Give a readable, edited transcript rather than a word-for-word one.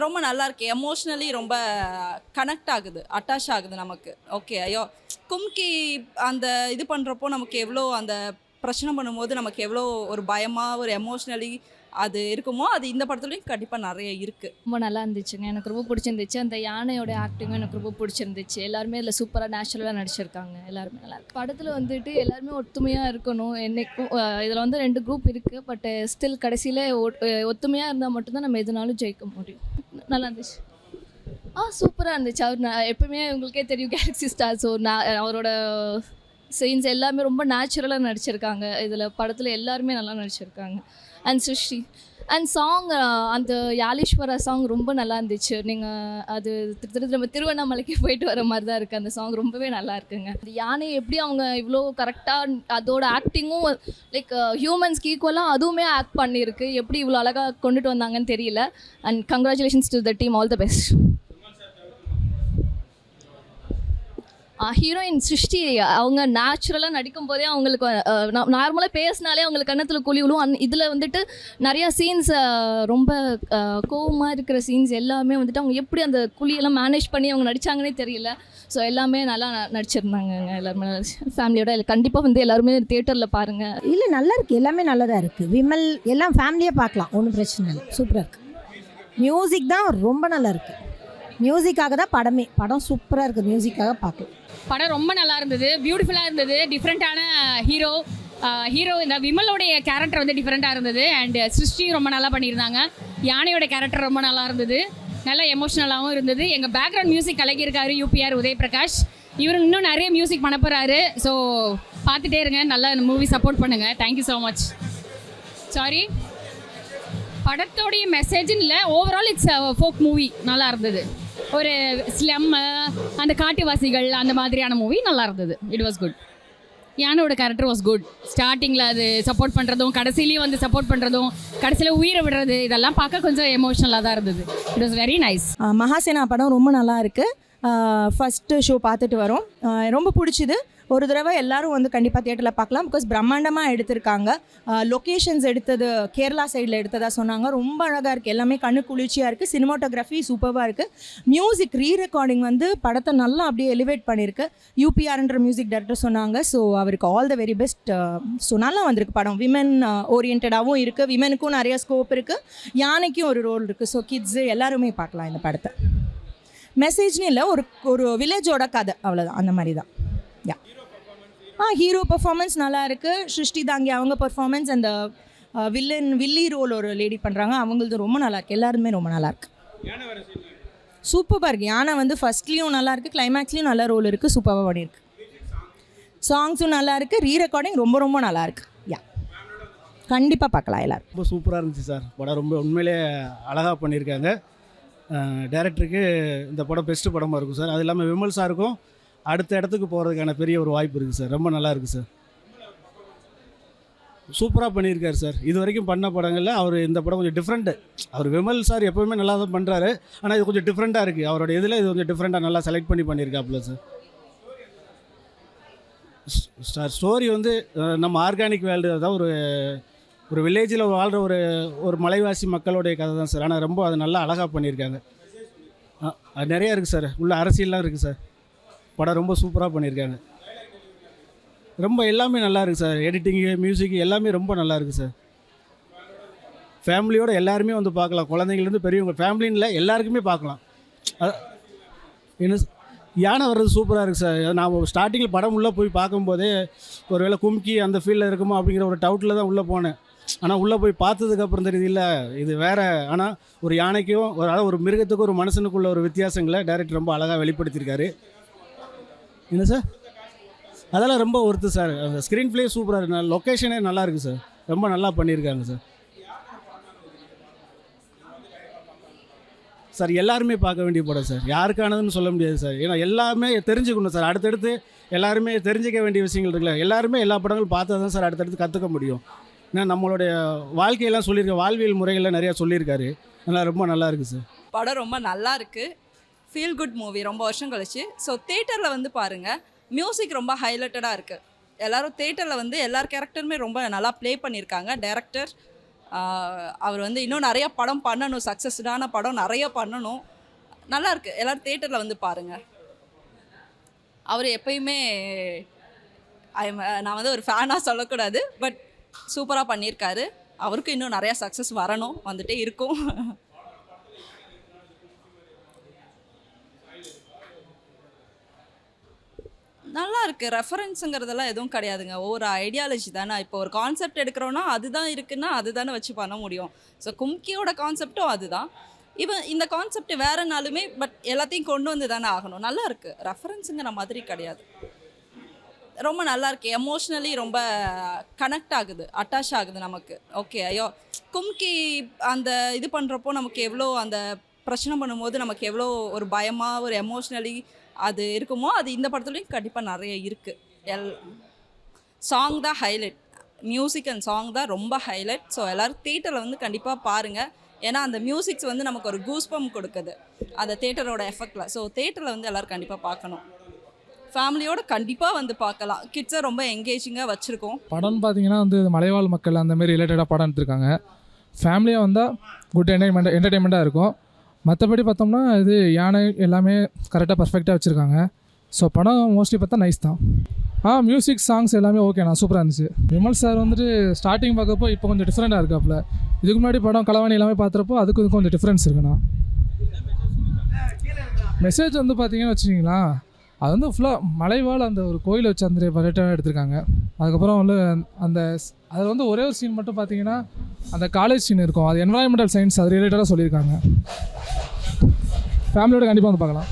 ரொம்ப நல்லா இருக்கு. எமோஷ்னலி ரொம்ப கனெக்ட் ஆகுது, அட்டாச் ஆகுது நமக்கு. ஓகே, ஐயோ கும்கி அந்த இது பண்ணுறப்போ நமக்கு எவ்வளோ அந்த பிரச்சனை பண்ணும்போது நமக்கு எவ்வளோ ஒரு பயமாக ஒரு எமோஷ்னலி அது இருக்குமோ, அது இந்த படத்துலையும் கண்டிப்பாக நிறைய இருக்குது. ரொம்ப நல்லா இருந்துச்சுங்க. எனக்கு ரொம்ப பிடிச்சிருந்துச்சு. அந்த யானையோட ஆக்டிங்கும் எனக்கு ரொம்ப பிடிச்சிருந்துச்சு. எல்லாருமே இதில் சூப்பராக நேச்சுரலாக நடிச்சிருக்காங்க. எல்லாருமே நல்லா இருக்கு. படத்தில் வந்துட்டு எல்லாருமே ஒத்துமையாக இருக்கணும். என்னைக்கும் இதில் வந்து 2 குரூப் இருக்குது. பட் ஸ்டில் கடைசியில் ஒத்துமையாக இருந்தால் மட்டும்தான் நம்ம எதுனாலும் ஜெயிக்க முடியும். நல்லா இருந்துச்சு. சூப்பராக இருந்துச்சு. அவர் எப்பவுமே உங்களுக்கே தெரியும் கேலக்ஸி ஸ்டார். ஸோ அவரோட சீன்ஸ் எல்லாமே ரொம்ப நேச்சுரலாக நடிச்சிருக்காங்க. இதில் படத்தில் எல்லாருமே நல்லா நடிச்சிருக்காங்க. அண்ட் சிருஷ்டி அண்ட் சாங், அந்த யாலீஸ்வரா சாங் ரொம்ப நல்லா இருந்துச்சு. நீங்கள் அது நம்ம திருவண்ணாமலைக்கு போயிட்டு வர மாதிரி தான் இருக்குது. அந்த சாங் ரொம்பவே நல்லா இருக்குங்க. அந்த யானையை எப்படி அவங்க இவ்வளோ கரெக்டாக அதோட ஆக்டிங்கும் லைக் ஹியூமன்ஸ்க்கு ஈக்குவலாக அதுவுமே ஆக்ட் பண்ணியிருக்கு. எப்படி இவ்வளோ அழகாக கொண்டுட்டு வந்தாங்கன்னு தெரியல. And congratulations to the team, all the best. Heroine சிருஷ்டி அவங்க நேச்சுரலாக நடிக்கும் போதே அவங்களுக்கு நார்மலாக பேசினாலே அவங்களுக்கு கன்னத்தில் குழி விழுவும். இதில் வந்துட்டு நிறையா சீன்ஸ் ரொம்ப கோவமாக இருக்கிற சீன்ஸ் எல்லாமே வந்துட்டு அவங்க எப்படி அந்த குழியெல்லாம் மேனேஜ் பண்ணி அவங்க நடித்தாங்கன்னே தெரியல. ஸோ எல்லாமே நல்லா நடிச்சிருந்தாங்க. எல்லாருமே ஃபேமிலியோட கண்டிப்பாக வந்து எல்லாருமே தியேட்டரில் பாருங்கள். இல்லை, நல்லா இருக்குது. எல்லாமே நல்லதாக இருக்குது. விமல் எல்லாம் ஃபேமிலியாக பார்க்கலாம், ஒன்றும் பிரச்சனை இல்லை. சூப்பராக இருக்குது. மியூசிக் தான் ரொம்ப நல்லா இருக்குது. மியூசிக்காக தான் படம் சூப்பராக இருக்குது. மியூசிக்காக பார்க்கலாம். படம் ரொம்ப நல்லா இருந்தது, பியூட்டிஃபுல்லாக இருந்தது. டிஃப்ரெண்ட்டான ஹீரோ இந்த விமலோடைய கேரக்டர் வந்து டிஃப்ரெண்ட்டாக இருந்தது. அண்ட் சிருஷ்டியும் ரொம்ப நல்லா பண்ணியிருந்தாங்க. யானையோட கேரக்டர் ரொம்ப நல்லா இருந்தது, நல்லா எமோஷ்னலாகவும் இருந்தது. எங்கள் பேக்ரவுண்ட் மியூசிக் கலக்கியிருக்காரு UPR உதய் பிரகாஷ். இவர் இன்னும் நிறைய மியூசிக் பண்ண போகிறாரு. ஸோ பார்த்துட்டே இருங்க, நல்லா மூவி சப்போர்ட் பண்ணுங்கள். Thank you so much. சாரி, படத்தோடைய மெசேஜ்னு இல்லை, ஓவரால் இட்ஸ் ஃபோக் மூவி. நல்லா இருந்தது. ஒரு ஸ்லம், அந்த காட்டுவாசிகள் அந்த மாதிரியான மூவி நல்லா இருந்தது. It was good. யானோட கேரக்டர் வாஸ் குட். ஸ்டார்டிங்கில் அது சப்போர்ட் பண்ணுறதும், கடைசிலையும் வந்து சப்போர்ட் பண்ணுறதும், கடைசியில் உயிரை விடுறது, இதெல்லாம் பார்க்க கொஞ்சம் எமோஷ்னலாக தான் இருந்தது. It was very nice. Mahasena படம் ரொம்ப நல்லா இருக்குது. ஃபஸ்ட்டு ஷோ பார்த்துட்டு வரோம். ரொம்ப பிடிச்சிது. ஒரு தடவை எல்லோரும் வந்து கண்டிப்பாக தியேட்டரில் பார்க்கலாம். பிகாஸ் பிரம்மாண்டமாக எடுத்திருக்காங்க. லொக்கேஷன்ஸ் எடுத்தது கேரளா சைடில் எடுத்ததாக சொன்னாங்க. ரொம்ப அழகாக இருக்குது. எல்லாமே கண்ணு குளிர்ச்சியாக இருக்குது. சினிமாட்டோகிராஃபி சூப்பராக இருக்குது. மியூசிக் ரெக்கார்டிங் வந்து படத்தை நல்லா அப்படியே எலிவேட் பண்ணியிருக்கு. UPRன்ற மியூசிக் டைரக்டர் சொன்னாங்க. ஸோ அவருக்கு all the very best. So நல்லா வந்திருக்கு படம். விமன் ஓரியன்டாகவும் இருக்குது. விமனுக்கும் நிறைய ஸ்கோப் இருக்குது. யானைக்கும் ஒரு ரோல் இருக்குது. ஸோ கிட்ஸு எல்லாருமே பார்க்கலாம் இந்த படத்தை. மெசேஜ்னு இல்லை, ஒரு வில்லேஜோட கதை, அவ்வளோதான். அந்த மாதிரி தான். ஹீரோ பெர்ஃபார்மன்ஸ் நல்லா இருக்குது. சிருஷ்டி தாங்கி அவங்க பெர்ஃபார்மன்ஸ், அந்த வில்லி ரோல் ஒரு லேடி பண்ணுறாங்க, அவங்களது ரொம்ப நல்லா இருக்குது. எல்லாருமே ரொம்ப நல்லா இருக்கு. சூப்பராக இருக்குது. யானை வந்து ஃபர்ஸ்ட்லேயும் நல்லா இருக்குது, கிளைமேக்ஸ்லேயும் நல்ல ரோல் இருக்குது. சூப்பராக பண்ணியிருக்கு. சாங்ஸும் நல்லா இருக்குது. ரெக்கார்டிங் ரொம்ப ரொம்ப நல்லா இருக்குது. கண்டிப்பாக பார்க்கலாம் எல்லோரும். ரொம்ப சூப்பராக இருந்துச்சு சார். படம் ரொம்ப உண்மையிலே அழகாக பண்ணியிருக்காங்க. டைரக்டருக்கு இந்த படம் பெஸ்ட்டு படமாக இருக்கும் சார். அது இல்லாமல் விமல் சாருக்கும் அடுத்த இடத்துக்கு போகிறதுக்கான பெரிய ஒரு வாய்ப்பு இருக்குது சார். ரொம்ப நல்லா இருக்குது சார். சூப்பராக பண்ணியிருக்காரு சார். இது வரைக்கும் பண்ண படங்களில் அவர் இந்த படம் கொஞ்சம் டிஃப்ரெண்ட்டு. அவர் விமல் சார் எப்போவுமே நல்லா தான் பண்ணுறாரு. ஆனால் இது கொஞ்சம் டிஃப்ரெண்ட்டாக இருக்குது. அவரோட இதில் இது கொஞ்சம் டிஃப்ரெண்ட்டாக நல்லா செலக்ட் பண்ணியிருக்காப்புல சார். ஸ்டோரி வந்து நம்ம ஆர்கானிக் வேர்ல்டு தான். ஒரு வில்லேஜில் வாழ்கிற ஒரு மலைவாசி மக்களுடைய கதை தான் சார். ஆனால் ரொம்ப அது நல்லா அழகாக பண்ணியிருக்காங்க. அது நிறையா இருக்குது சார். உள்ள அரசியல்லாம் இருக்குது சார். படம் ரொம்ப சூப்பராக பண்ணியிருக்காங்க. ரொம்ப எல்லாமே நல்லா இருக்குது சார். எடிட்டிங்கு, மியூசிக் எல்லாமே ரொம்ப நல்லா இருக்குது சார். ஃபேமிலியோடு எல்லாருமே வந்து பார்க்கலாம். குழந்தைங்கலேருந்து பெரியவங்க, ஃபேமிலின்னு இல்லை, எல்லாருக்குமே பார்க்கலாம். என்ன யானை வர்றது சூப்பராக இருக்குது சார். நான் ஸ்டார்டிங்கில் படம் உள்ளே போய் பார்க்கும்போதே ஒருவேளை கும்கி அந்த ஃபீல்டில் இருக்குமோ அப்படிங்கிற ஒரு டவுட்டில் தான் உள்ளே போனேன். ஆனால் உள்ளே போய் பார்த்ததுக்கப்புறம் தெரியுது, இல்லை இது வேறு. ஆனால் ஒரு யானைக்கும் ஒரு மிருகத்துக்கும் ஒரு மனுஷனுக்குள்ள ஒரு வித்தியாசங்களை டைரக்டர் ரொம்ப அழகாக வெளிப்படுத்தியிருக்காரு. என்ன சார், அதெல்லாம் ரொம்ப ஒர்த்து சார். அந்த ஸ்க்ரீன் ப்ளே சூப்பராக இருக்குது. லொக்கேஷனே நல்லா இருக்குது சார். ரொம்ப நல்லா பண்ணியிருக்காங்க சார். சார் எல்லாருமே பார்க்க வேண்டிய படம் சார். யாருக்கானதுன்னு சொல்ல முடியாது சார். ஏன்னா எல்லாமே தெரிஞ்சுக்கணும் சார். அடுத்தடுத்து எல்லாருமே தெரிஞ்சிக்க வேண்டிய விஷயங்கள் இருக்குல்ல. எல்லாருமே எல்லா படங்களும் பார்த்தா தான் சார் அடுத்தடுத்து கற்றுக்க முடியும். ஏன்னா நம்மளுடைய வாழ்க்கையெல்லாம் சொல்லியிருக்க, வாழ்வியல் முறைகளில் நிறையா சொல்லியிருக்காரு. அதனால் ரொம்ப நல்லா இருக்குது சார். படம் ரொம்ப நல்லா இருக்குது. Feel good movie. ரொம்ப வருஷம் கழிச்சு. ஸோ தேட்டரில் வந்து பாருங்கள். மியூசிக் ரொம்ப ஹைலைட்டடாக இருக்குது. எல்லோரும் தேட்டரில் வந்து எல்லார் கேரக்டருமே ரொம்ப நல்லா ப்ளே பண்ணியிருக்காங்க. டைரக்டர் அவர் வந்து இன்னும் நிறைய படம் பண்ணணும், சக்ஸஸ்ஃபுல்லான படம் நிறைய பண்ணணும். நல்லா இருக்கு, எல்லோரும் தேட்டரில் வந்து பாருங்கள். அவர் எப்பயுமே நான் வந்து ஒரு ஃபேனாக சொல்லக்கூடாது, பட் சூப்பராக பண்ணியிருக்காரு. அவருக்கும் இன்னும் நிறையா சக்ஸஸ் வரணும், வந்துட்டே இருக்கும். நல்லா இருக்குது. ரெஃபரன்ஸுங்கிறதெல்லாம் எதுவும் கிடையாதுங்க. ஒவ்வொரு ஐடியாலஜி தானே. இப்போ ஒரு கான்செப்ட் எடுக்கிறோன்னா அதுதான் இருக்குன்னா அது தானே வச்சு பண்ண முடியும். ஸோ கும்கியோட கான்செப்டும் அதுதான். இந்த கான்செப்ட் வேறுனாலுமே பட் எல்லாத்தையும் கொண்டு வந்து தானே ஆகணும். நல்லா இருக்குது, ரெஃபரன்ஸுங்கிற மாதிரி கிடையாது. ரொம்ப நல்லா இருக்குது. எமோஷ்னலி ரொம்ப கனெக்ட் ஆகுது, அட்டாச் ஆகுது நமக்கு. ஓகே, ஐயோ கும்கி அந்த இது பண்ணுறப்போ நமக்கு எவ்வளோ அந்த பிரச்சனை பண்ணும்போது நமக்கு எவ்வளோ ஒரு பயமாக ஒரு எமோஷ்னலி அது இருக்குமோ அது இந்த படத்துலையும் கண்டிப்பாக நிறைய இருக்குது. சாங் தான் ஹைலைட், மியூசிக் அண்ட் சாங் தான் ரொம்ப ஹைலைட். ஸோ எல்லோரும் தேட்டரில் வந்து கண்டிப்பாக பாருங்கள். ஏன்னா அந்த மியூசிக்ஸ் வந்து நமக்கு ஒரு கூஸ்பம் கொடுக்குது அந்த தேட்டரோட எஃபெக்டில். ஸோ தேட்டரில் வந்து எல்லோரும் கண்டிப்பாக பார்க்கணும். ஃபேமிலியோடு கண்டிப்பாக வந்து பார்க்கலாம். கிட்ஸை ரொம்ப எங்கேஜிங்காக வச்சுருக்கோம். படம்னு பார்த்தீங்கன்னா வந்து மலைவாழ் மக்கள் அந்த மாதிரி ரிலேட்டடாக படம் எடுத்திருக்காங்க. ஃபேமிலியாக வந்தால் குட் என்டர்டெயின்மெண்ட்டாக இருக்கும். மற்றபடி பார்த்தோம்னா இது யானை எல்லாமே கரெக்டாக பர்ஃபெக்டாக வச்சுருக்காங்க. ஸோ படம் மோஸ்ட்லி பார்த்தா நைஸ் தான். மியூசிக் சாங்ஸ் எல்லாமே ஓகேண்ணா, சூப்பராக இருந்துச்சு. விமல் சார் வந்துட்டு ஸ்டார்டிங் பார்க்கப்போ இப்போ கொஞ்சம் டிஃப்ரெண்ட்டாக இருக்காப்புல. இதுக்கு முன்னாடி படம் களவாணி எல்லாமே பார்த்துறப்போ அதுக்கு இதுக்கும் கொஞ்சம் டிஃப்ரென்ஸ் இருக்குண்ணா. மெசேஜ் வந்து பார்த்தீங்கன்னு வச்சுக்கிங்களா, அது வந்து ஃபுல்லாக மலைவாழ் அந்த ஒரு கோயிலை வச்சு அந்த ரிலேட்டடாக எடுத்திருக்காங்க. அதுக்கப்புறம் வந்து அந்த அதில் வந்து ஒரே ஒரு சீன் மட்டும் பார்த்தீங்கன்னா அந்த காலேஜ் சீன் இருக்கும், அது என்வரான்மெண்டல் சயின்ஸ் அது ரிலேட்டடாக சொல்லியிருக்காங்க. ஃபேமிலியோட கண்டிப்பாக வந்து பார்க்கலாம்.